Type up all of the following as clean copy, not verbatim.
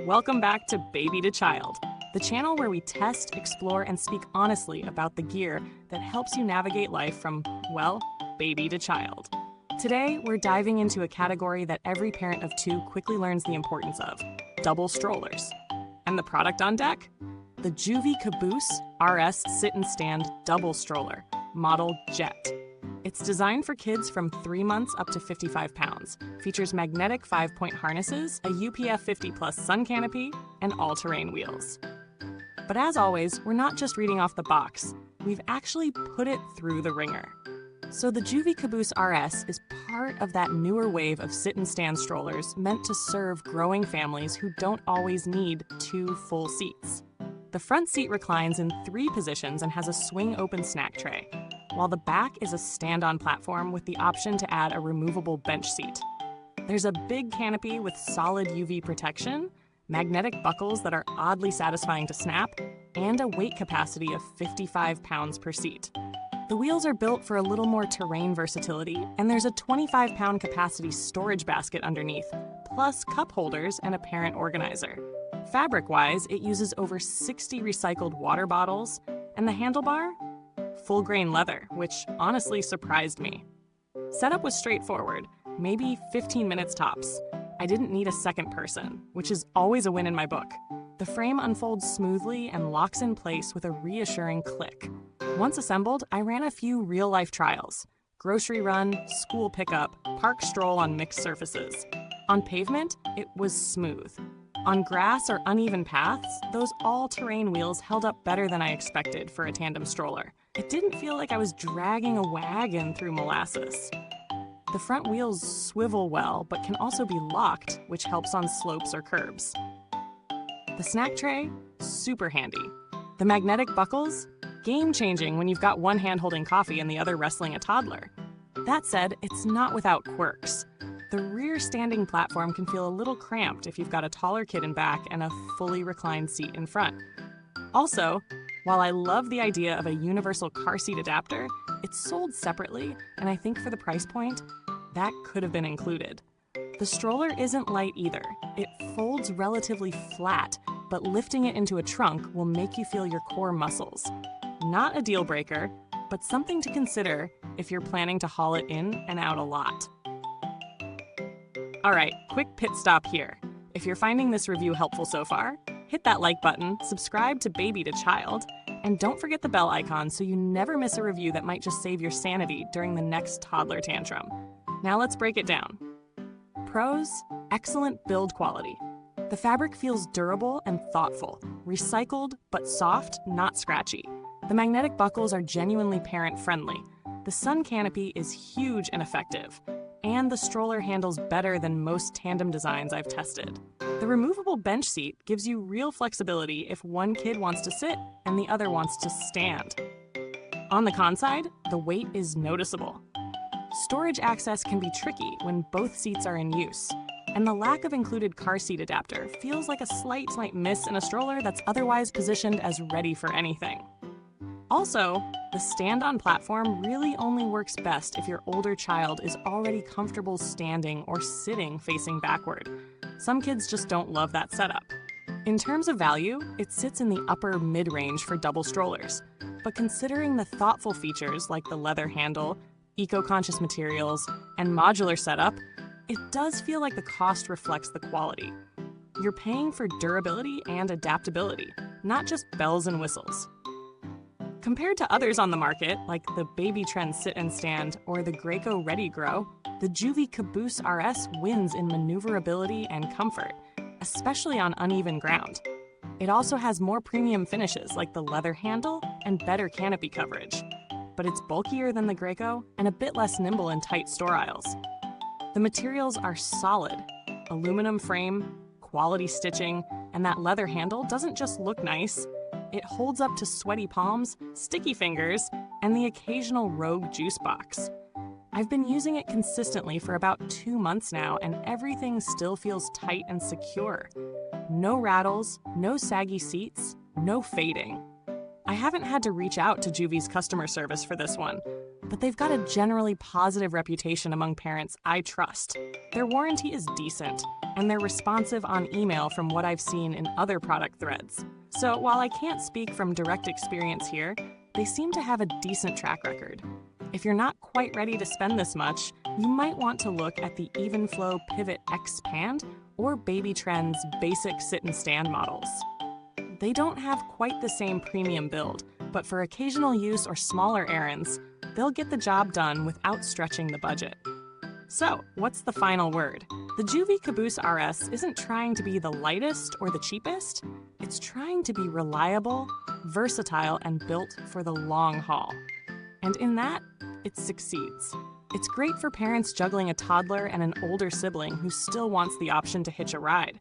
Welcome back to Baby to Child, the channel where we test, explore, and speak honestly about the gear that helps you navigate life from, well, baby to child. Today, we're diving into a category that every parent of two quickly learns the importance of: double strollers. And the product on deck? The Joovy Caboose RS Sit and Stand Double Stroller, model Jet. It's designed for kids from 3 months up to 55 pounds, features magnetic 5-point harnesses, a UPF 50+ sun canopy, and all-terrain wheels. But as always, we're not just reading off the box. We've actually put it through the ringer. So the Joovy Caboose RS is part of that newer wave of sit and stand strollers meant to serve growing families who don't always need 2 full seats. The front seat reclines in 3 positions and has a swing-open snack tray, while the back is a stand-on platform with the option to add a removable bench seat. There's a big canopy with solid UV protection, magnetic buckles that are oddly satisfying to snap, and a weight capacity of 55 pounds per seat. The wheels are built for a little more terrain versatility, and there's a 25-pound capacity storage basket underneath, plus cup holders and a parent organizer. Fabric-wise, it uses over 60 recycled water bottles, and the handlebar? Full-grain leather, which honestly surprised me. Setup was straightforward, maybe 15 minutes tops. I didn't need a second person, which is always a win in my book. The frame unfolds smoothly and locks in place with a reassuring click. Once assembled, I ran a few real-life trials: grocery run, school pickup, park stroll on mixed surfaces. On pavement, it was smooth. On grass or uneven paths, those all-terrain wheels held up better than I expected for a tandem stroller. It didn't feel like I was dragging a wagon through molasses. The front wheels swivel well, but can also be locked, which helps on slopes or curbs. The snack tray? Super handy. The magnetic buckles? Game-changing when you've got one hand holding coffee and the other wrestling a toddler. That said, it's not without quirks. The rear standing platform can feel a little cramped if you've got a taller kid in back and a fully reclined seat in front. Also, while I love the idea of a universal car seat adapter, it's sold separately, and I think for the price point, that could have been included. The stroller isn't light either. It folds relatively flat, but lifting it into a trunk will make you feel your core muscles. Not a deal breaker, but something to consider if you're planning to haul it in and out a lot. All right, quick pit stop here. If you're finding this review helpful so far, hit that like button, subscribe to Baby to Child, and don't forget the bell icon so you never miss a review that might just save your sanity during the next toddler tantrum. Now let's break it down. Pros: excellent build quality. The fabric feels durable and thoughtful, recycled but soft, not scratchy. The magnetic buckles are genuinely parent-friendly. The sun canopy is huge and effective, and the stroller handles better than most tandem designs I've tested. The removable bench seat gives you real flexibility if one kid wants to sit and the other wants to stand. On the con side, the weight is noticeable. Storage access can be tricky when both seats are in use, and the lack of included car seat adapter feels like a slight miss in a stroller that's otherwise positioned as ready for anything. Also, the stand-on platform really only works best if your older child is already comfortable standing or sitting facing backward. Some kids just don't love that setup. In terms of value, it sits in the upper mid-range for double strollers, but considering the thoughtful features like the leather handle, eco-conscious materials, and modular setup, it does feel like the cost reflects the quality. You're paying for durability and adaptability, not just bells and whistles. Compared to others on the market, like the Baby Trend Sit and Stand or the Graco Ready Grow, the Joovy Caboose RS wins in maneuverability and comfort, especially on uneven ground. It also has more premium finishes like the leather handle and better canopy coverage, but it's bulkier than the Graco and a bit less nimble in tight store aisles. The materials are solid: aluminum frame, quality stitching, and that leather handle doesn't just look nice. It holds up to sweaty palms, sticky fingers, and the occasional rogue juice box. I've been using it consistently for about 2 months now, and everything still feels tight and secure. No rattles, no saggy seats, no fading. I haven't had to reach out to Joovy's customer service for this one, but they've got a generally positive reputation among parents I trust. Their warranty is decent, and they're responsive on email from what I've seen in other product threads. So while I can't speak from direct experience here, they seem to have a decent track record. If you're not quite ready to spend this much, you might want to look at the Evenflow Pivot Expand or Baby Trend's basic sit and stand models. They don't have quite the same premium build, but for occasional use or smaller errands, they'll get the job done without stretching the budget. So, what's the final word? The Joovy Caboose RS isn't trying to be the lightest or the cheapest. It's trying to be reliable, versatile, and built for the long haul. And in that, it succeeds. It's great for parents juggling a toddler and an older sibling who still wants the option to hitch a ride.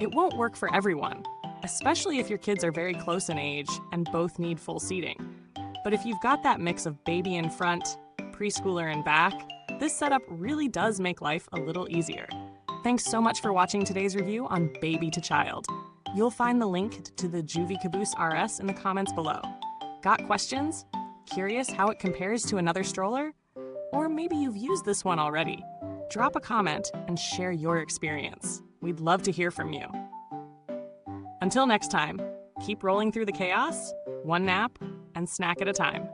It won't work for everyone, especially if your kids are very close in age and both need full seating. But if you've got that mix of baby in front, preschooler in back, this setup really does make life a little easier. Thanks so much for watching today's review on Baby to Child. You'll find the link to the Joovy Caboose RS in the comments below. Got questions? Curious how it compares to another stroller? Or maybe you've used this one already. Drop a comment and share your experience. We'd love to hear from you. Until next time, keep rolling through the chaos, one nap and snack at a time.